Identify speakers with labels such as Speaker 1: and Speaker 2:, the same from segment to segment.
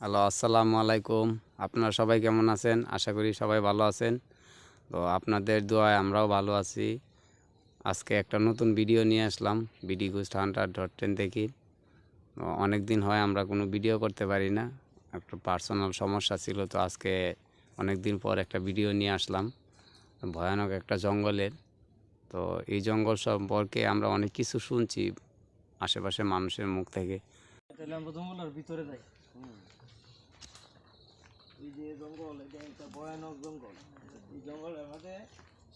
Speaker 1: Hello, আসসালামু আলাইকুম। আপনারা সবাই কেমন আছেন? আশা করি সবাই ভালো আছেন। তো আপনাদের দোয়ায় আমরাও ভালো আছি। আজকে একটা নতুন ভিডিও নিয়ে আসলাম বিডিগুস্ট100.10 থেকে। অনেক দিন হয় আমরা কোনো ভিডিও করতে পারি না, একটা পার্সোনাল সমস্যা ছিল। তো আজকে অনেক দিন পর একটা ভিডিও নিয়ে আসলাম ভয়ানক একটা জঙ্গলের। তো এই জঙ্গল সম্পর্কে আমরা অনেক কিছু শুনছি আশেপাশে মানুষের মুখ থেকে।
Speaker 2: তাহলে আমরা জঙ্গলের ভিতরে যাই। এই যে জঙ্গল, এটা একটা ভয়ানক জঙ্গল। এই জঙ্গলের মধ্যে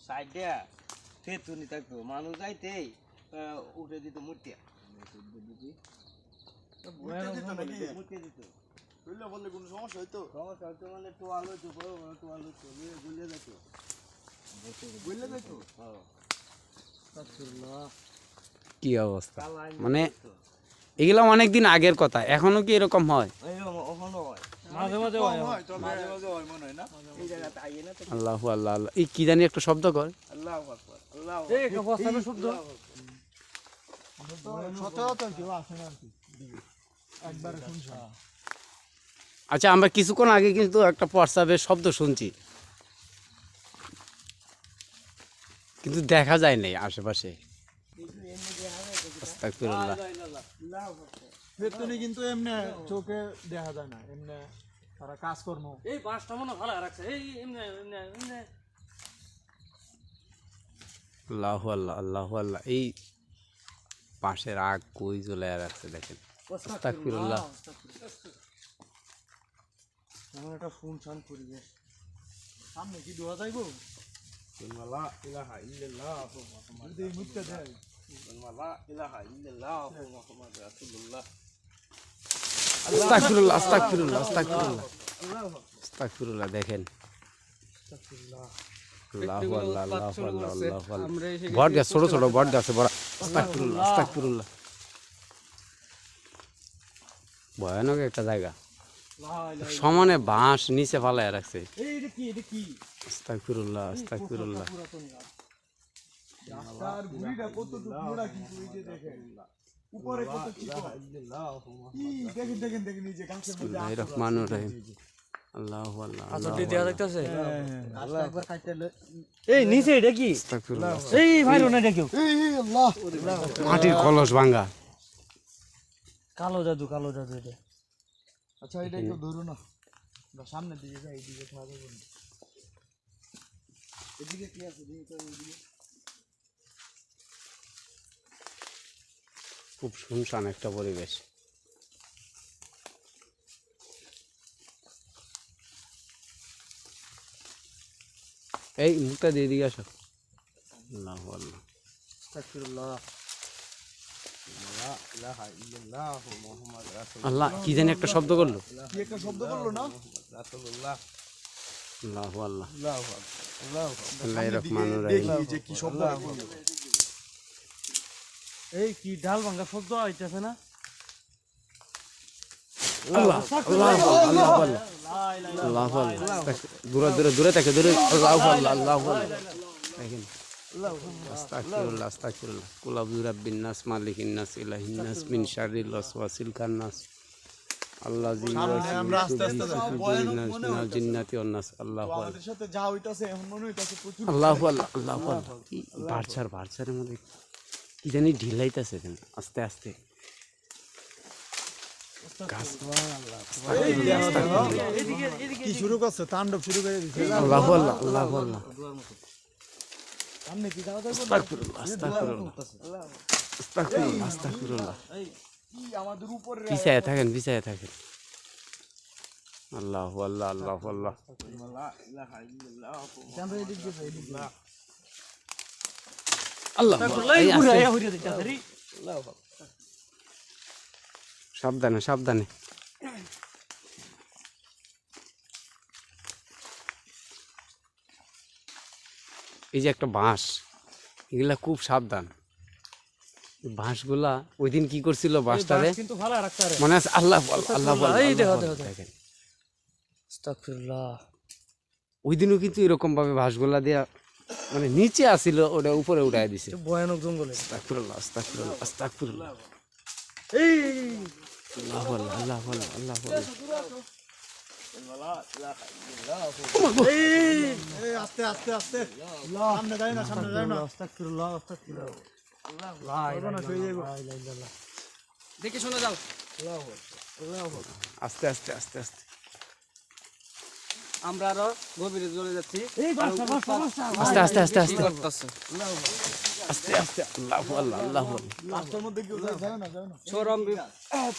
Speaker 2: সাইডে তেঁতুনি থাকতো, মানুষ যাইতেই উঠে দিত মূর্তি। মূর্তি দিত
Speaker 3: বললে কোনো সমস্যা হইতো?
Speaker 2: সমস্যা হতো মানে টোয়াল হইতো, বড় বড় টোয়াল হইতো, গুলিয়ে যেত।
Speaker 3: বুঝলে যাইতো?
Speaker 1: কি অবস্থা! মানে এগুলো অনেক দিন আগের কথা, এখনো কি এরকম হয়?
Speaker 2: ওখানে হয়, মাঝে মাঝে হয়,
Speaker 3: মাঝে মাঝে হয় মনে হয় না?
Speaker 2: এই জায়গাতে আইয়ে না তো।
Speaker 1: আল্লাহু আল্লাহ আল্লাহ, এই কি জানি একটা শব্দ কর।
Speaker 2: আল্লাহু আকবার, আল্লাহু আকবার। এই একটা বস্তার শব্দ।
Speaker 3: সচরাচর কেউ আসে না আর কি, একবারে শুনছি।
Speaker 1: আচ্ছা, আমরা কিছুক্ষণ আগে কিন্তু একটা প্রস্রাবের শব্দ শুনছি, কিন্তু দেখা যায় নাই আশেপাশে। আস্তাগফিরুল্লাহ।
Speaker 3: বেতনি কিন্তু এমনি চোখে দেখা যায় না, এমনি তারা কাজকর্ম।
Speaker 2: এই বাসটা মনে ভালো রাখছে। এই এমনি এমনি এমনি
Speaker 1: আল্লাহু আল্লাহ আল্লাহু আল্লাহ, এই পাশের আগ কই জ্বলে রাখছে দেখেন। আস্তাগফিরুল্লাহ।
Speaker 2: এমন একটা শুনশান পরিবেশ।
Speaker 3: সামনে কি দোয়া যাইবো?
Speaker 2: লা ইলাহা ইল্লাল্লাহ
Speaker 3: যদি এই মুখটা দেয়
Speaker 2: লা ইলাহা ইল্লাল্লাহ মুহাম্মাদুর রাসূলুল্লাহ।
Speaker 1: আস্তাগফিরুল্লাহ আস্তাগফিরুল্লাহ আস্তাগফিরুল্লাহ আস্তাগফিরুল্লাহ। দেখেন, আল্লাহু আল্লাহ আল্লাহু আল্লাহ আল্লাহু আল্লাহ। বট গাছ, ছোট ছোট বট গাছে বড়। আস্তাগফিরুল্লাহ আস্তাগফিরুল্লাহ। ভয়ানক একটা জায়গা, সমানে বাঁশ নিচে ফালায় রাখছে।
Speaker 2: এই এটা কি, এটা কি?
Speaker 1: আস্তাগফিরুল্লাহ আস্তাগফিরুল্লাহ।
Speaker 2: পুরাতন গাছ।
Speaker 3: রাস্তার গুড়িটা কতটুকু মোড়া, কিন্তু এই যে দেখেন উপরে কত চিকন। দেখেন দেখেন দেখেন, এই যে গাছের মধ্যে
Speaker 1: বিসমিল্লাহির রহমানির রহিম। আল্লাহু আল্লাহ আল্লাহু
Speaker 2: দেয়া
Speaker 1: আল্লাহ।
Speaker 2: যাইতাছে।
Speaker 3: আল্লাহ একবার কাটলে
Speaker 2: এই নিচে এটা কি?
Speaker 1: আস্তাগফিরুল্লাহ।
Speaker 2: এই ভাইরো না এটা কেউ।
Speaker 3: এই আল্লাহ।
Speaker 1: মাটির কলস ভাঙা।
Speaker 2: কালো জাদু, কালো জাদু এটা।
Speaker 3: আচ্ছা, এটা কেউ ধরো না, আমরা সামনের দিকে যাই, এইদিকে খাওয়া যাবে না। এদিকে কি আছে দেখি তো, এইদিকে
Speaker 1: খুব শুনশান একটা পরিবেশ। এই মুখটা দিয়ে দিকে আসো। আল্লাহু আল্লাহ।
Speaker 2: আস্তাগফিরুল্লাহ।
Speaker 1: আল্লাহ, কি জানি একটা শব্দ করলো।
Speaker 3: কি একটা শব্দ করলো না?
Speaker 1: আল্লাহু আল্লাহ
Speaker 3: আল্লাহু আকবার, আল্লাহু আকবার।
Speaker 1: আল্লাহর
Speaker 3: সামনের দিকে
Speaker 1: রহমানির রহিম।
Speaker 3: দেখি যে কি শব্দ করলো।
Speaker 2: এই কি ডাল ভাঙা শব্দ আইতেছে না?
Speaker 1: আল্লাহ আল্লাহু আল্লাহ আল্লাহ আল্লাহু আল্লাহ। দূরে দূরে দূরে থেকে দূরে। আল্লাহু আল্লাহ আল্লাহু আল্লাহ। দেখেন, আস্তাগফিরুল্লাহ আস্তাগফিরুল্লাহ। কুল আউযু বিরাব্বিন নাস মালিকিন নাস ইলাহিন নাস মিন শাররিল ওয়াসওয়াসিল খান্নাস আল্লাযী
Speaker 3: সামনে আমরা আস্তে আস্তে যাই। ভয়ানক মনে
Speaker 1: মিনাল
Speaker 3: হইতাছে।
Speaker 1: জিন্নাতি ওয়ান নাস। আল্লাহু আল্লাহ
Speaker 3: আমাদের সাথে যা হইতাছে এখন মনে হইতাছে প্রচুর।
Speaker 1: আল্লাহু আল্লাহ আল্লাহু আল্লাহ। কি বাড়ছার মধ্যে কি জানি ঢিলাইতেছে কেন আস্তে আস্তে। গাছ।
Speaker 2: এদিকে এদিকে
Speaker 3: কি শুরু করছে, তাণ্ডব শুরু করে দিছে।
Speaker 1: আল্লাহু আল্লাহ আল্লাহু আল্লাহ।
Speaker 3: সামনে কি যাওয়া যাবে?
Speaker 1: আস্তাগফিরুল্লাহ আস্তাগফিরুল্লাহ আস্তাগফিরুল্লাহ আস্তাগফিরুল্লাহ।
Speaker 3: এই কি আমাদের উপরে
Speaker 1: পিছায় থাকেন পিছায় থাকেন। আল্লাহু আল্লাহ আল্লাহু আল্লাহ।
Speaker 3: আমরা এদিক দিয়ে যাই, এদিক দিয়ে।
Speaker 1: আল্লাহ
Speaker 2: এই ঘুরে আয়া হইরে দিতেছে রে।
Speaker 1: সাবধানে সাবধানে। এই যে একটা বাঁশ, এগুলা খুব সাবধান। বাঁশগুলা ওই দিন কি করছিল বাঁশটারে,
Speaker 2: কিন্তু ভালো রাখতে পারে।
Speaker 1: মনে আছে? আল্লাহ আল্লাহ
Speaker 2: এই দেখো, দেখো, দেখো।
Speaker 1: দেখেন,
Speaker 2: আস্তাগফিরুল্লাহ।
Speaker 1: ওই দিনও কিন্তু এরকম ভাবে বাঁশগুলা দিয়া মানে নিচে আসিল, ওটা উপরে উঠাই দিছে।
Speaker 2: ভয়ানক জঙ্গলে।
Speaker 1: আস্তাগফিরুল্লাহ আস্তাগফিরুল্লাহ আস্তাগফিরুল্লাহ।
Speaker 2: এই
Speaker 1: আল্লাহ আল্লাহ আল্লাহ আল্লাহ আল্লাহ
Speaker 3: এই আস্তে আস্তে আস্তে সামনে যায় না সামনে যায় না
Speaker 2: আস্তাগফিরুল্লাহ আস্তাগফিরুল্লাহ
Speaker 4: দেখে শোনা যাও।
Speaker 1: আস্তে আস্তে আস্তে আস্তে
Speaker 4: আমরা আরো গভীরে চলে যাচ্ছি।
Speaker 1: আস্তে আস্তে আস্তে আস্তে
Speaker 4: করতেছে
Speaker 1: আস্তে আস্তে আল্লাহ আল্লাহ আল্লাহ
Speaker 3: রাস্তার মধ্যে কেউ যায় না যায় না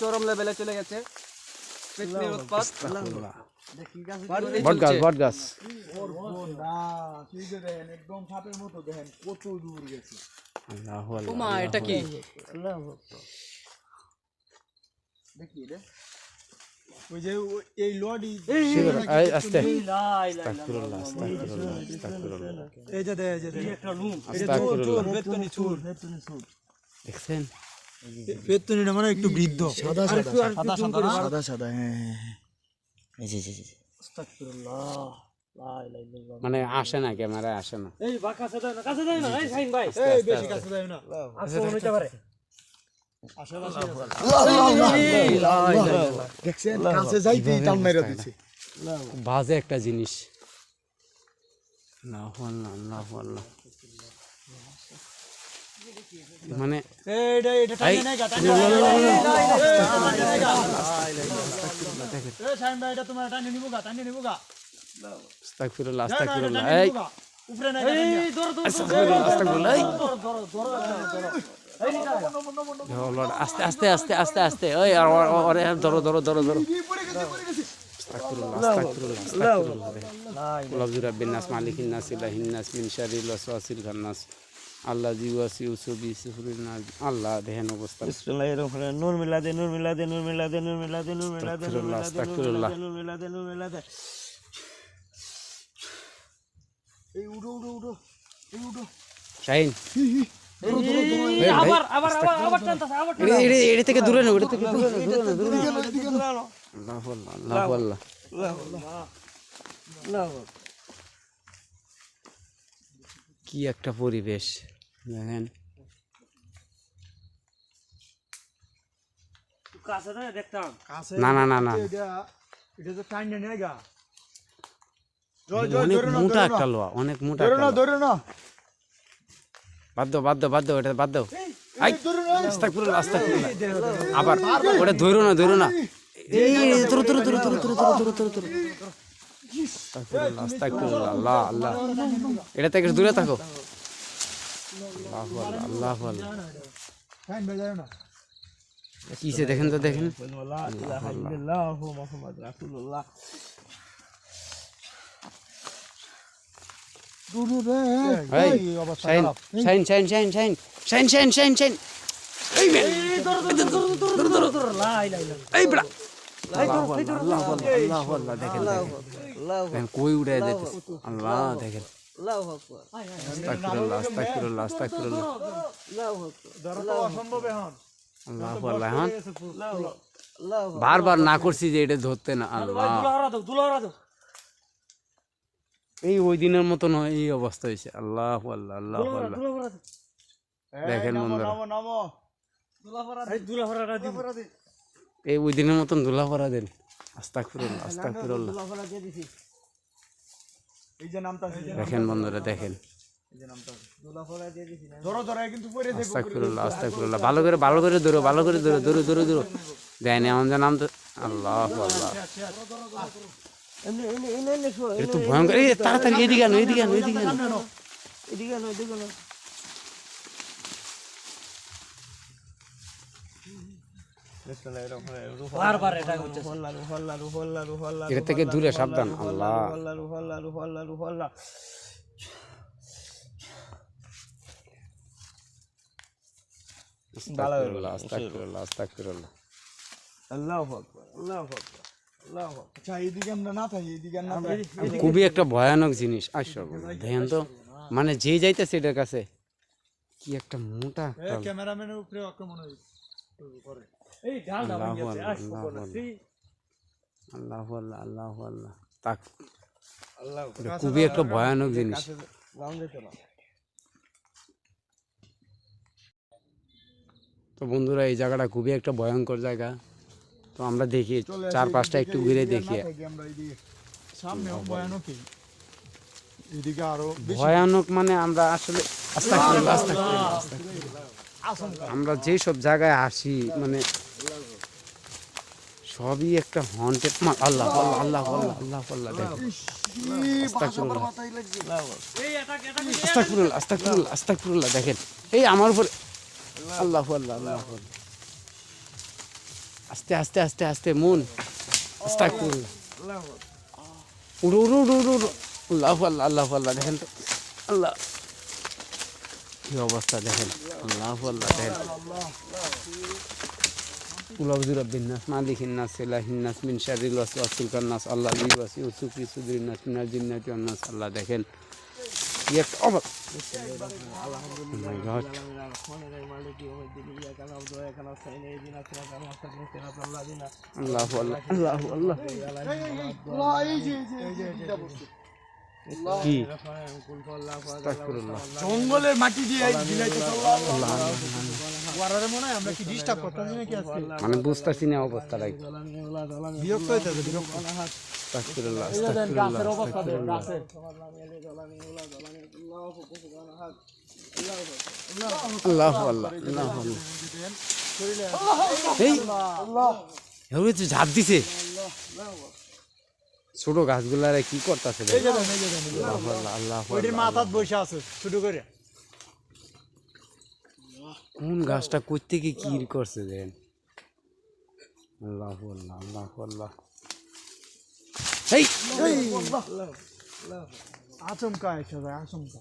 Speaker 4: চরম লেভেলে চলে গেছে পেতনির উৎপাত।
Speaker 1: বট গাছ বট গাছ
Speaker 3: না সেই যে দেখেন একদম সাপের মতো দেখেন কত দূর গেছে
Speaker 1: আল্লাহ
Speaker 4: ওমা এটা কি?
Speaker 3: দেখি রে ওই যে এই লডি
Speaker 1: আস্তে আস্তাগফিরুল্লাহ আস্তাগফিরুল্লাহ আস্তাগফিরুল্লাহ
Speaker 3: এই যে দেখ এই যে
Speaker 2: একটা রুম
Speaker 1: আস্তাগফিরুল্লাহ
Speaker 3: বেতনি চুর
Speaker 1: দেখছেন
Speaker 3: বেতনিটা মানে একটু বৃদ্ধ সাদা
Speaker 2: সাদা সাদা হ্যাঁ আস্তাগফিরুল্লাহ লা ইলাহা ইল্লাল্লাহ।
Speaker 1: মানে আসে না ক্যামেরায় আসে না
Speaker 4: এই বা কাছে যায় না, কাছে যায় না। এই শাহিন ভাই
Speaker 3: এই বেশি কাছে যায় না
Speaker 4: আক্রমণ হইতে পারে।
Speaker 3: আশেপাশে দেখছেন কাছে যাইতেই টান মেরে দিছে
Speaker 1: বাজে একটা জিনিস আল্লাহ আল্লাহ আল্লাহ আল্লাহ মানে
Speaker 3: এইটা এটা টানে নাই গা টানে এই শাইন ভাই এটা তোমার টানে নিবো গা
Speaker 1: আস্তাগফিরুল্লাহ আস্তাগফিরুল্লাহ এই
Speaker 3: উপরে নাই
Speaker 4: এই ধরো ধরো
Speaker 1: আস্তাগফিরুল্লাহ আস্তাগফিরুল্লাহ এই
Speaker 4: ধরো।
Speaker 1: লর্ড আস্তে আস্তে আস্তে আস্তে আস্তে ওই আর ওরে ধরো ধরো ধরো ধরো
Speaker 3: পড়ে গেছে
Speaker 1: আস্তাগফিরুল্লাহ আস্তাগফিরুল্লাহ আস্তাগফিরুল্লাহ কুল বিন নাস মালিকিন নাস ইলাহিন নাস মিন শারিল ওয়াসওয়াসিল খান্নাস আল্লাহ জিওয়াসি উসুবি সুফরিন নাস আল্লাহ দেখেন অবস্থা
Speaker 2: বিসমিল্লাহির রহমানির রহিম। নূর মিলাদে নূর মিলাদে নূর মিলাদে নূর মিলাদে নূর মিলাদে নূর মিলাদে
Speaker 1: আস্তাগফিরুল্লাহ
Speaker 2: নূর মিলাদে নূর মিলাদে।
Speaker 3: এই উঠো উঠো উঠো এই উঠো
Speaker 1: শাহিন
Speaker 4: আবার আবার আবার আবার টানতাছে আবার
Speaker 1: এটা থেকে দূরে না ওটা থেকে দূরে
Speaker 3: এদিকে না
Speaker 1: আল্লাহ আল্লাহ আল্লাহ কি একটা পরিবেশ দেখেন
Speaker 4: কাছে যায় দেখতাম।
Speaker 3: কাছে
Speaker 1: না না না না
Speaker 3: এটা তো টাইনে নাই গা
Speaker 1: অনেক মোটা একটা লোয়া অনেক মোটা একটা লোয়া।
Speaker 3: ধরে না
Speaker 1: বাদ দাও বাদ দাও বাদ দাও এটা বাদ দাও আই আস্তাগফিরুল্লাহ আস্তাগফিরুল্লাহ আবার ওটা ধরো না এই ধরো ধরো ধরো ধরো ধরো ধরো ধরো ধরো আস্তাগফিরুল্লাহ আস্তাগফিরুল্লাহ আল্লাহ আল্লাহ এটা থেকে দূরে থাকো আল্লাহু আল্লাহ আল্লাহু আল্লাহ
Speaker 3: টাইম বেজায় না
Speaker 1: কিসে দেখেন তো দেখেন
Speaker 2: লা ইলাহা ইল্লাল্লাহ মুহাম্মাদুর রাসূলুল্লাহ।
Speaker 1: এই shine shine shine shine shine shine shine shine shine এই মে
Speaker 4: লা ইলাহা ইল্লাল্লাহ।
Speaker 1: এই বড়া আল্লাহু আল্লাহ আল্লাহু আল্লাহ আল্লাহু আল্লাহ দেখেন দেখেন কই উড়ে যেতে আল্লাহ দেখেন
Speaker 2: আল্লাহু আকবার
Speaker 1: আস্তাগফিরুল্লাহ আস্তাগফিরুল্লাহ আস্তাগফিরুল্লাহ
Speaker 2: আল্লাহু আকবার
Speaker 3: ধরো তো অসম্ভব এখন
Speaker 1: আল্লাহু আল্লাহ হ্যাঁ
Speaker 2: আল্লাহু
Speaker 1: বারবার না করছি যে এটা ধরতে না আল্লাহ
Speaker 4: দুলাহরা দাও
Speaker 1: এই ওই দিনের মতন এই অবস্থা হয়েছে আল্লাহু আল্লাহ আল্লাহু আল্লাহ দেখেন বন্ধুরা
Speaker 3: নামো
Speaker 4: এই দুলাহরা দিব।
Speaker 1: এই ওই দিনের মতন ধুলা ভরা দেন আস্তাগফিরুল্লাহ আস্তাগফিরুল্লাহ
Speaker 3: এই যে নামটা
Speaker 1: দেখেন বন্ধুরা দেখেন
Speaker 3: ধরো ধরো কিন্তু পড়ে যাবে
Speaker 1: আস্তাগফিরুল্লাহ আস্তাগফিরুল্লাহ ভালো করে ধরো ভালো করে ধরো ধরো ধরো ধরো দেন এমন যে নাম তো আল্লাহু আল্লাহ
Speaker 2: এনে এনে এনে এনে শো
Speaker 1: এটা তো ভয়ঙ্কর এই তাড়াতাড়ি এদিকে আনো এদিকে আনো এদিকে আনো
Speaker 2: এদিকে না এদিকে না বিসমিল্লাহির রহমানির রহিম।
Speaker 4: বারবার এটা হচ্ছে
Speaker 1: এটা থেকে দূরে সাবধান আল্লাহ আস্তাগফিরুল্লাহ আস্তাগফিরুল্লাহ আস্তাগফিরুল্লাহ
Speaker 2: আল্লাহু আকবার আল্লাহু আকবার আল্লাহু আকবার।
Speaker 3: আচ্ছা এইদিকে আমরা না থাকি এইদিকে না থাকি
Speaker 1: খুবই একটা ভয়ানক জিনিস আসো দেখেন তো মানে যে যাইতেছে এটার কাছে কি একটা মোটা একটা
Speaker 3: ক্যামেরাম্যানের উপরে আক্রমণ করে
Speaker 4: এই ঢালটা
Speaker 1: আল্লাহু
Speaker 4: ভাঙিয়েছে
Speaker 1: আল্লাহ,
Speaker 4: আসবো
Speaker 1: আল্লাহু
Speaker 4: না
Speaker 1: আল্লাহ। আল্লাহু আল্লাহ আল্লাহু আল্লাহ তাক
Speaker 2: আল্লাহু
Speaker 1: এটা খুবই একটা ভয়ানক জিনিস
Speaker 2: নাম দিতে না
Speaker 1: তো বন্ধুরা এই জায়গাটা খুবই একটা ভয়ঙ্কর জায়গা তো আমরা দেখি
Speaker 3: চলে আসি
Speaker 1: চারপাশটা
Speaker 3: এদিকে,
Speaker 1: একটু ঘুরে
Speaker 3: এদিকে
Speaker 1: দেখি
Speaker 3: না থাকি আমরা এদিকে সামনেও ভয়ানকই এদিকে আরো বেশি
Speaker 1: ভয়ানক মানে আমরা আসলে আস্তাগফিরুল্লাহ, আস্তাগফিরুল্লাহ, আস্তাগফিরুল্লাহ। আমরা যে সব জায়গায় আসি মানে সবই একটা হন্টেড আল্লাহ আল্লাহ আল্লাহ আল্লাহ আল্লাহ আল্লাহ দেখেন আস্তাগফিরুল্লাহ, আস্তাগফিরুল্লাহ, আস্তাগফিরুল্লাহ, আস্তাগফিরুল্লাহ, দেখেন এই আমার উপরে আল্লাহ আল্লাহ আল্লাহ আল্লাহ। আস্তে আস্তে আস্তে আস্তে মন আস্তাগফিরুল্লাহ, উড়ো উড়ো উড়ো উড়ো উড়ো আল্লাহ আল্লাহ আল্লাহ আল্লাহ, দেখেন তো আল্লাহ কি অবস্থা দেখেন আল্লাহ আল্লাহ দেখেন উলাউযু রাব্বিন নাস মালিকিন নাস ইলাহিন নাস মিন শাররিল ওয়াসওয়াসিল খান্নাস আল্লাযী ইউওয়াসউসু ফি সুদুরিন নাস মিনাল জিন্নাতি ওয়ান নাস। আল্লাহ দেখেন কি একটা অবস্থা মাই গড আল্লাহ আল্লাহ আল্লাহ আল্লাহ
Speaker 3: এই যে এইটা বসছে
Speaker 1: কি আস্তাগফিরুল্লাহ
Speaker 3: জঙ্গলের মাটি দিয়ে বিলাইতে আল্লাহ ওয়ারারে মনে হয় আমরা কি ডিস্টার্ব করতেছি নাকি আজকে
Speaker 1: মানে বুঝতেছি না অবস্থাটাই
Speaker 3: বিরক্ত হইতাছে বিরক্ত
Speaker 1: আস্তাগফিরুল্লাহ আস্তাগফিরুল্লাহ আস্তাগফিরুল্লাহ আল্লাহ আল্লাহ আল্লাহ আল্লাহ এই এভাবে তো ঝাঁপ দিছে ছোট গাছগুলারে কি করতেছে
Speaker 3: এই যে দেন, এই যে দেন, এই যে দেন।
Speaker 1: আল্লাহ আল্লাহ আল্লাহ
Speaker 3: ওইটির মাথাত বসে আছে শুরু করে
Speaker 1: কোন গাছটা কই থেকে কি করছে দেন আল্লাহ আল্লাহ আল্লাহ আল্লাহ এই
Speaker 3: আচমকা এসে যায় আচমকা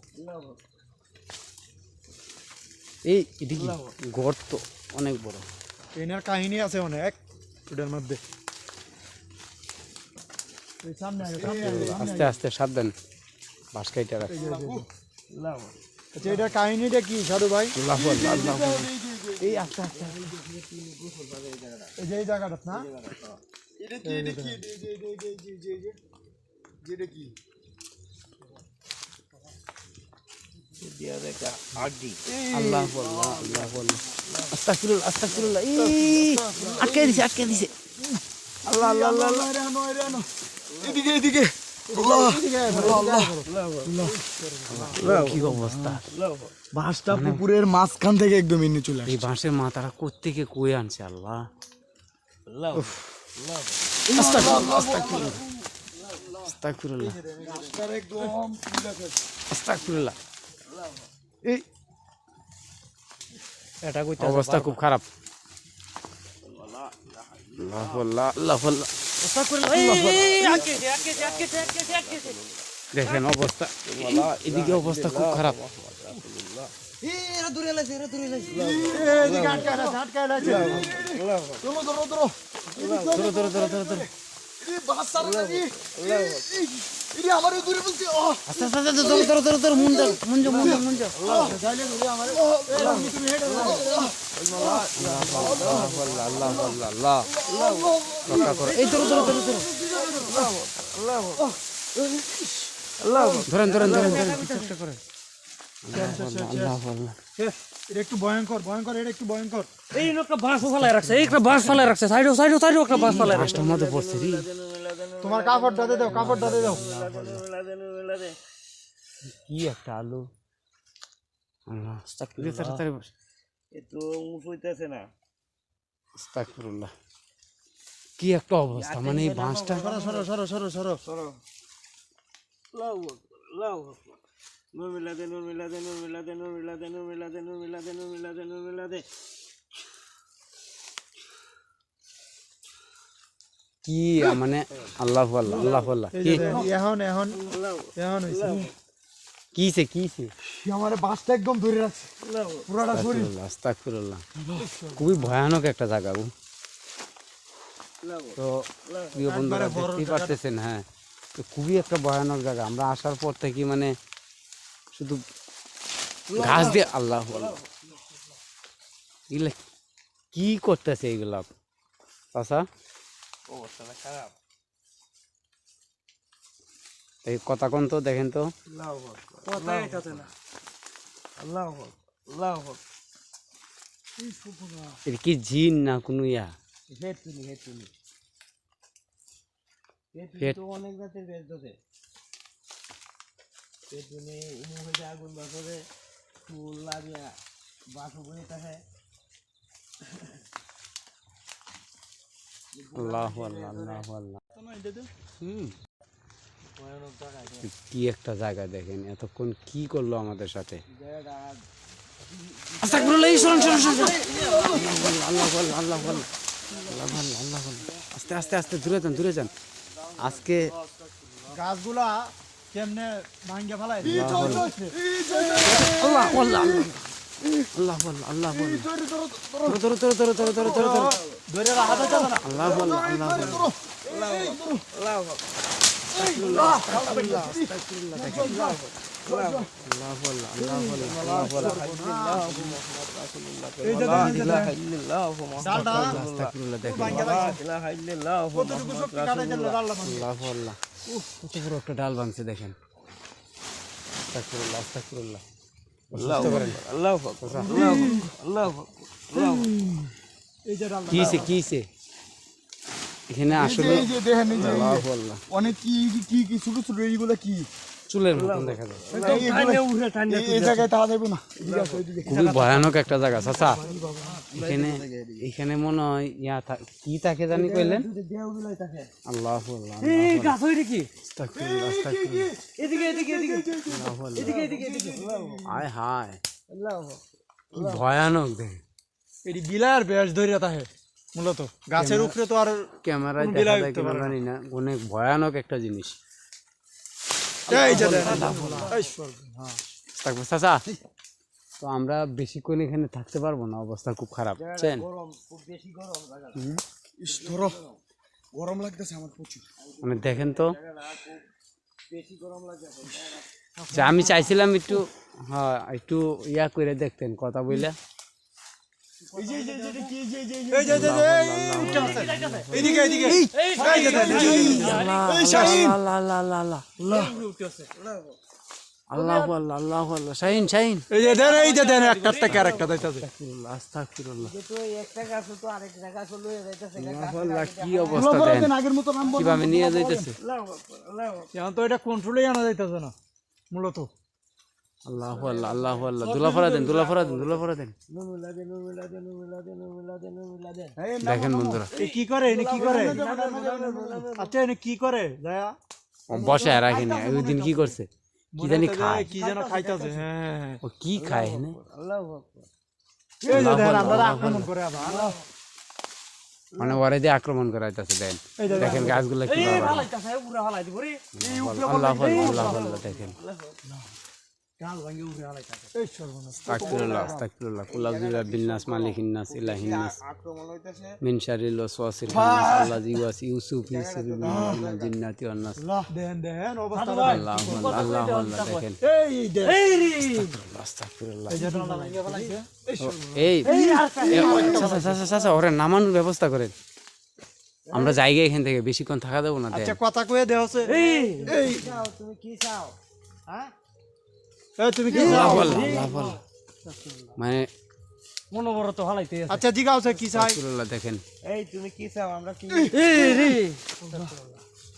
Speaker 1: এই এদিকে গর্ত অনেক বড়
Speaker 3: এনার কাহিনী আছে অনেক ওটার মধ্যে এই সামনে আগে, সামনে আগে, সামনে
Speaker 1: আস্তে আস্তে সাবধান বাঁশ কাইটা রাখ
Speaker 3: আগে। আচ্ছা এটার কাহিনীটা কি সাধু ভাই
Speaker 1: আল্লাহ আল্লাহ আল্লাহ এই আস্তে আস্তে
Speaker 3: এই যে এই জায়গাটা না
Speaker 1: আল্লাহ আল্লাহ আল্লাহ আল্লাহ আস্তাগফিরুল্লাহ আস্তাগফিরুল্লাহ এই আটকে দিছে আল্লাহ আল্লাহ আল্লাহ আল্লাহ
Speaker 3: এদিকে এদিকে আল্লাহ আল্লাহ
Speaker 1: কি অবস্থা
Speaker 3: বাঁশটা পুকুরের মাঝখান থেকে একদম ইনি চলে
Speaker 1: এই বাঁশের মাথাটা কোত্থেকে কই আনছে আল্লাহ আস্তাগফিরুল্লাহ আস্তাগফিরুল্লাহ এই
Speaker 3: এটা কইতে
Speaker 1: অবস্থা খুব খারাপ আল্লাহ আল্লাহ আল্লাহ আল্লাহ দেখেন অবস্থা এদিকে অবস্থা খুব খারাপ
Speaker 3: এদিকে আটকায় আছে ধরো ধরো ধরো
Speaker 1: ধরো ধরো ধরো ধরো ধরো
Speaker 3: এই বাস ছাড়ো না রে এই আমারে ঘুরে বলছে ও
Speaker 1: আস্তে আস্তে আস্তে ধরো ধরো ধরো ধরো মুন যাও মুন যাও মুন যাও মুন যাও
Speaker 3: যাইলে ঘুরে আমারে তুমি হেড
Speaker 1: আল্লাহ আল্লাহ আল্লাহ আল্লাহ রক্ষা করো এই ধরো ধরো ধরো ধরো ধরেন ধরেন ধরেন ধরেন চেষ্টা করেন আল্লাহ আল্লাহ
Speaker 3: এটা একটু ভয়ঙ্কর ভয়ঙ্কর এটা একটু ভয়ঙ্কর
Speaker 4: এই একটা বাঁশ ফেলায় রাখছে এই একটা বাঁশ ফেলায় রাখছে সাইডে সাইডে সাইডে একটা বাঁশ ফেলায় রাখছে
Speaker 1: বাসটার মধ্যে পড়ছে রে
Speaker 3: তোমার কাপড়টা দে দাও কাপড়টা দে দাও
Speaker 1: কি একটা আলু আল্লাহ আস্তাগফিরুল্লাহ তাড়াতাড়ি বস
Speaker 2: এতো উঁচু হইতেছে না
Speaker 1: আস্তাগফিরুল্লাহ কি একটা অবস্থা মানে এই বাঁশটা
Speaker 3: সরো সরো সরো সরো
Speaker 2: চলো লাউ লাউ নূর মিলাদে নূর মিলাদে নূর মিলাদে নূর মিলাদে নূর মিলাদে নূর মিলাদে নূর মিলাদে নূর মিলাদে
Speaker 1: কি মানে আল্লাহ আল্লাহ আল্লাহ আল্লাহ
Speaker 3: এই
Speaker 1: কি
Speaker 3: যে এখন এখন এখন হইছে
Speaker 1: কিছে কিছে
Speaker 3: আমার বাসটা একদম ধরে রাখছে পুরাটা শরীর
Speaker 1: আস্তাগফিরুল্লাহ আস্তাগফিরুল্লাহ খুবই ভয়ানক একটা জায়গা গো তো প্রিয় বন্ধুরা দেখতেই পারতেছেন হ্যাঁ তো খুবই একটা ভয়ানক জায়গা আমরা আসার পর থেকে মানে শুধু ঘাস দিয়ে আল্লাহ আল্লাহ এগুলা কি করতেছে এইগুলা চাচা
Speaker 2: অবস্থাটা খারাপ
Speaker 1: এই কথা কোন তো দেখেন তো
Speaker 4: কথাই আইতাছে না
Speaker 2: আল্লাহ আল্লাহ
Speaker 1: এটা কি জিন না কোনো ইয়া
Speaker 2: হেতুনি হেতুনি
Speaker 1: হেট-
Speaker 2: তো অনেক জাতের বেশ ধরে হেতুনি মুখে আগুন বাসরে ফুল লাগিয়া বাসু বয়ে থাকে
Speaker 1: আল্লাহু আল্লাহ আল্লাহু আল্লাহ
Speaker 2: ভয়ানক জায়গা
Speaker 1: কি একটা জায়গা দেখেন, এতক্ষণ কি করলো আমাদের সাথে।
Speaker 2: জায়গাটা
Speaker 1: আস্তাগফিরুল্লাহ, এই শোন শোন শোন শোন। আল্লাহু আল্লাহ আল্লাহু আল্লাহ আল্লাহু আল্লাহ আল্লাহু আল্লাহ। আস্তে আস্তে আস্তে দূরে যান দূরে যান। আজকে
Speaker 3: গাছগুলা কেমনে ভাঙ্গে ফেলায়
Speaker 1: আল্লাহু আল্লাহ আল্লাহু আল্লাহ আল্লাহু আল্লাহ আল্লাহু আল্লাহ। ধরো ধরো ধরো ধরো ধরো ধরো ধরো।
Speaker 3: ধরে রাখা যাবে না
Speaker 1: আল্লাহু আল্লাহ আল্লাহু আল্লাহ।
Speaker 3: এই যে ডালটা
Speaker 1: আস্তাগফিরুল্লাহ দেখেন।
Speaker 3: কতটুকু শক্তি কাটাই দিল ডালটা ভাঙ্গে।
Speaker 1: আল্লাহু আল্লাহ। কত বড় একটা ডাল ভাঙছে দেখেন। আস্তাগফিরুল্লাহ আস্তাগফিরুল্লাহ। সুস্থ করেন।
Speaker 3: এই যে ডালটা
Speaker 1: কি হইছে কি হইছে? এখানে আসলে
Speaker 3: এই যে দেখেন এই যে
Speaker 1: আল্লাহু আল্লাহ।
Speaker 3: অনেক কি কি কি ছোট ছোট এইগুলা কি
Speaker 1: চুলের মতন দেখা যায়।
Speaker 3: এই জায়গায় তা যাবে না এদিকে আসো, এদিকে।
Speaker 1: খুবই ভয়ানক একটা জায়গা চাচা। এখানে এখানে মনে হয় কি থাকে জানি কইলেন?
Speaker 2: দেহগুলাই থাকে
Speaker 1: আল্লাহু আল্লাহ
Speaker 2: এই গাছ হইরে কি
Speaker 1: আস্তাগফিরুল্লাহ আস্তাগফিরুল্লাহ।
Speaker 2: এদিকে এদিকে এদিকে
Speaker 1: আল্লাহু আল্লাহ।
Speaker 2: এদিকে এদিকে এদিকে
Speaker 1: হায় হায়
Speaker 2: আল্লাহ
Speaker 1: কি ভয়ানক দেখেন।
Speaker 3: এটি বিলার বেশ ধরে থাকে মূলত গাছের উপরে তো আর
Speaker 1: ক্যামেরায়
Speaker 3: কোনো
Speaker 1: দেখা
Speaker 3: বিলাই
Speaker 1: যায়
Speaker 3: উঠতে
Speaker 1: কিনা
Speaker 3: পারে না।
Speaker 1: জানি না, অনেক ভয়ানক একটা জিনিস।
Speaker 3: এই যে দেখেন এই
Speaker 1: তারপর চাচা, তো আমরা বেশিক্ষণ এখানে থাকতে পারবো না, অবস্থা খুব খারাপ বুঝছেন।
Speaker 2: গরম খুব বেশি গরম জায়গা
Speaker 3: ইস ধরো গরম লাগতেছে আমার প্রচুর
Speaker 1: মানে দেখেন তো,
Speaker 2: খুব বেশি গরম লাগে
Speaker 1: যে আমি চাইছিলাম একটু হ্যাঁ একটু ইয়া করে দেখতেন কথা বইলা।
Speaker 3: এই যে কি এই যে এদিকে এদিকে এই যে দেখেন এই শাহিন
Speaker 1: আল্লাহ আল্লাহ আল্লাহ আল্লাহ আল্লাহু আল্লাহ আল্লাহু আল্লাহ। শাহিন শাহিন
Speaker 3: এই যে দেন একটা থেকে আরেকটা যাইতাছে
Speaker 1: আস্তাগফিরুল্লাহ।
Speaker 2: তো একটা গাছ তো আরেক জায়গা চলে যাইতেছে
Speaker 1: আল্লাহু আল্লাহ, কি অবস্থা দেন,
Speaker 3: আগের মতো নাম বল
Speaker 1: কিভাবে নিয়ে যাইতেছে।
Speaker 3: এখন তো এটা কন্ট্রোলেই আনা যাইতাছে না মূলত
Speaker 1: আল্লাহু আল্লাহ আল্লাহু আল্লাহ। দুলাফরা দেন দুলাফরা দেন দুলাফরা দেন। দেখেন বন্ধুরা,
Speaker 3: এ কি করে এনে কি করে আচ্ছা এনে কি করে দয়া
Speaker 1: বসে রাখিনি ওই দিন কি করছে কি জানি খায়,
Speaker 3: কি যেন খাইতাছে হ্যাঁ
Speaker 1: ও কি খায় এখানে?
Speaker 3: এই যে দেখেন আমরা আক্রমণ করে আবার
Speaker 1: মানে ওরে দিয়ে আক্রমণ করাইতেছে। দেন দেখেন গাছগুলো কি আল্লাহু আল্লাহ আল্লাহু আল্লাহ। দেখেন
Speaker 3: এই সর্বনাশ
Speaker 1: আস্তাগফিরুল্লাহ আস্তাগফিরুল্লাহ। কুল আউযু বিন্নাস মালিকিন নাস ইলাহিন নাস
Speaker 2: আক্রমণ হইতেছে
Speaker 1: মিন শারিল ওয়াসওয়াসিল খান্নাস আল্লাযী ইউসুফ ফি সিররিল জিন্নাতি ওয়ান নাস।
Speaker 3: দেন অবস্থা
Speaker 1: আল্লাহু আল্লাহ আল্লাহু আল্লাহ। দেখেন
Speaker 3: এই দেন
Speaker 1: আস্তাগফিরুল্লাহ।
Speaker 3: এই যে ডালটা ভাঙিয়ে ফেলাইছে
Speaker 1: এই চাচা চাচা চাচা ওরে নামানোর ব্যবস্থা করেন, আমরা জায়গা এখান থেকে বেশিক্ষণ থাকা দেবো না। দেন
Speaker 3: আচ্ছা কথা কয়ে দেওয়া হচ্ছে এই
Speaker 2: তুমি কি চাও হ্যাঁ
Speaker 3: এই তুমি কি
Speaker 1: আল্লাহু আল্লাহ আল্লাহু আল্লাহ। মানে
Speaker 2: মনোবরত হালাইতে
Speaker 3: আচ্ছা জিগা হচ্ছে কি চাই
Speaker 1: আস্তাগফিরুল্লাহ। দেখেন
Speaker 2: এই তুমি কি চাও আমরা কি
Speaker 3: রে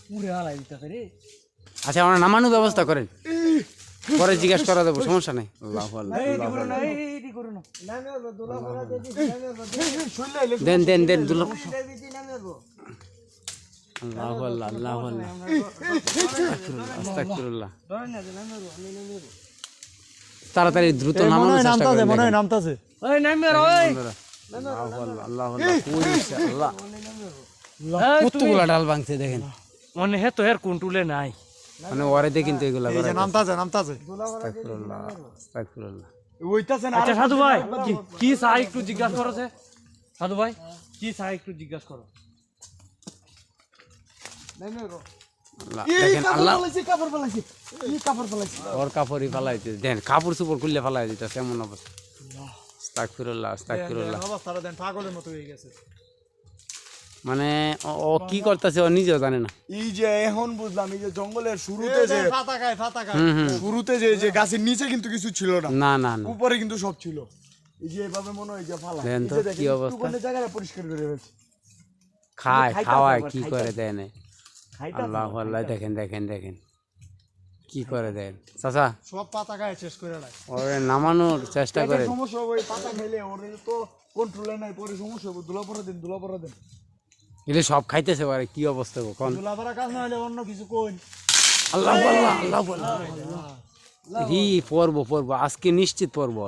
Speaker 2: পুরে হালাই দিতেছে রে
Speaker 1: আচ্ছা আমরা নামানোর ব্যবস্থা করেন, পরে জিজ্ঞাসা করা দেবো, সমস্যা নেই। আল্লাহু আল্লাহ আল্লাহু আল্লাহ।
Speaker 2: এইটি করো না নামে দোলা পড়া দে দিছি নামে
Speaker 1: দেন দেন দেন দুলা।
Speaker 2: দে দিছি নামে
Speaker 1: আল্লাহু আল্লাহ আল্লাহু আল্লাহ। আস্তাগফিরুল্লাহ।
Speaker 2: ধরে না নামে আমি নামে
Speaker 1: তাড়াতাড়ি দ্রুত নামানোর চেষ্টা করেন।
Speaker 3: মনে হয়
Speaker 1: দেখেন।
Speaker 3: নামতাছে
Speaker 2: ওই নামে ওই
Speaker 1: বন্ধুরা, আল্লাহু আল্লাহ আল্লাহু আল্লাহ। কই দিছে আল্লাহ, কতগুলা ডাল ভাঙছে দেখেন।
Speaker 2: মনে হে তো এর কন্ট্রোলে নাই
Speaker 1: মানে ওরে দিয়ে কিন্তু এগুলা
Speaker 3: এই
Speaker 1: করা
Speaker 3: যে নামতাছে
Speaker 1: আস্তাগফিরুল্লাহ আস্তাগফিরুল্লাহ।
Speaker 3: ওইতাছে না
Speaker 2: আচ্ছা সাধু ভাই কি চাই একটু জিজ্ঞাসা করো যে সাধু ভাই কি চাই একটু জিজ্ঞাসা করো
Speaker 1: আল্লাহ দেখেন আল্লাহ
Speaker 3: কাপড় ফেলাইছে কি কাপড় ফেলাইছে
Speaker 1: ওর কাপড়ই ফালাইতে দেন, কাপড় চোপড় খুললে ফালাই দিতেছে এমন অবস্থা। আস্তাগফিরুল্লাহ আস্তাগফিরুল্লাহ।
Speaker 3: অবস্থাটা দেন পাগলের মতো হয়ে গেছে
Speaker 1: মানে ও কি করতেছে ও নিজেও জানে না।
Speaker 5: এই যে এখন বুঝলাম এই যে জঙ্গলের শুরুতে যে
Speaker 3: ফাতা খায়
Speaker 5: শুরুতে যে গাছের নিচে কিন্তু কিছু ছিল না,
Speaker 1: না না না
Speaker 5: উপরে কিন্তু সব ছিল। এই যে এভাবে মনে হয় যে ফালা
Speaker 1: দেন
Speaker 5: এই
Speaker 1: তো
Speaker 5: যে
Speaker 1: কি
Speaker 5: দেখেন
Speaker 1: অবস্থা।
Speaker 5: একটুখানি জায়গাটা পরিষ্কার করে ফেলছে।
Speaker 1: খায়
Speaker 2: খাইতাছে
Speaker 1: খাওয়ায়
Speaker 2: আবার,
Speaker 1: কি
Speaker 2: খাইতাছে।
Speaker 1: করে দেয় না
Speaker 2: খাইতাছে
Speaker 1: আল্লাহ
Speaker 2: আবার,
Speaker 1: আল্লাহ
Speaker 2: খাইতাছে।
Speaker 1: দেখেন দেখেন দেখেন কি করে দেন চাচা
Speaker 3: সব পাতা খায় শেষ করে নাই
Speaker 1: ওরে নামানোর চেষ্টা করেন
Speaker 3: সমস্যা হবে ওই পাতা খাইলে ওর তো কন্ট্রোলে নাই পরে সমস্যা হবে দুলা পরে দেন
Speaker 1: এগুলো সব খাইতেছে পারে কি অবস্থা গো কোন
Speaker 3: দুলা পরা কাজ না হলে অন্য কিছু কই
Speaker 1: আল্লাহ আল্লাহ আল্লাহ আল্লাহ হি পড়বো পড়বো আজকে নিশ্চিত পড়বো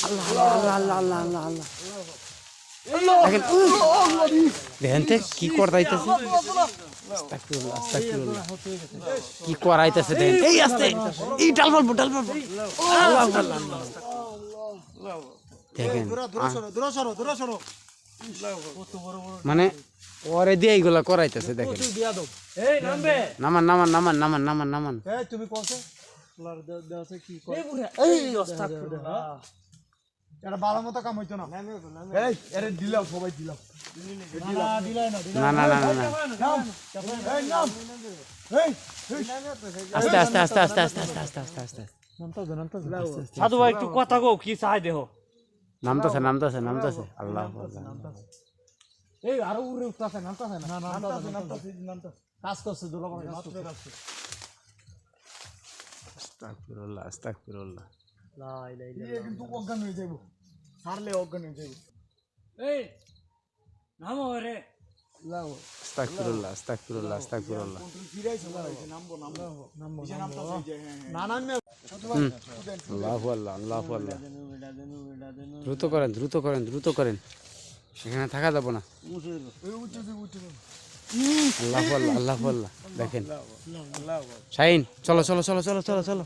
Speaker 1: আল্লাহ আল্লাহ আল্লাহ আল্লাহ আল্লাহ আল্লাহ দেখেন দেখেন তো কি করাইতেছে আস্তাগফিরুল্লাহ আস্তাগফিরুল্লাহ কি করাইতেছে দেখেন এই আস্তে এই ডাল বলবো আল্লাহ আল্লাহ আল্লাহ দেখেন
Speaker 3: দূরা সরো
Speaker 1: মানে ওরে দিয়ে এইগুলা করাইতেছে দেখেন
Speaker 2: এই নামবে
Speaker 1: নামান নামান নামান নামান নামান নামান
Speaker 3: এই তুমি কোসে দেওছে কি কর
Speaker 2: এই বুড়া এই আস্তাগফিরুল্লাহ
Speaker 3: এটা ভালো মতো কাম হইতো না এই এরে দিলাম সবাই দিলাম দিলাই না
Speaker 1: না না না না না
Speaker 3: নাম এই নাম এই
Speaker 1: আস্তে আস্তে আস্তে আস্তে আস্তে আস্তে আস্তে আস্তে আস্তে
Speaker 2: সাধু ভাই একটু কথা কও কি চাই দেহ
Speaker 1: নামতেছে নামতেছে নামতেছে আল্লাহ আল্লাহ
Speaker 2: এই আরো উড়ে উঠতাছে না
Speaker 3: নামতা কাজ করছে দুলা পরা কাজ করছে
Speaker 1: আস্তাগফিরুল্লাহ আস্তাগফিরুল্লাহ
Speaker 3: কিন্তু অজ্ঞান হয়ে যাইব হারলে অজ্ঞান হয়ে যাইব
Speaker 2: এই নামো রে
Speaker 1: আস্তাগফিরুল্লাহ আস্তাগফিরুল্লাহ আস্তাগফিরুল্লাহ
Speaker 3: না নামে
Speaker 1: আল্লাহু আল্লাহ আল্লাহু আল্লাহ দ্রুত করেন দ্রুত করেন দ্রুত করেন এখানে থাকা যাবে না আল্লাহু আল্লাহ আল্লাহু আল্লাহ দেখেন শাহিন চলো চলো চলো চলো চলো চলো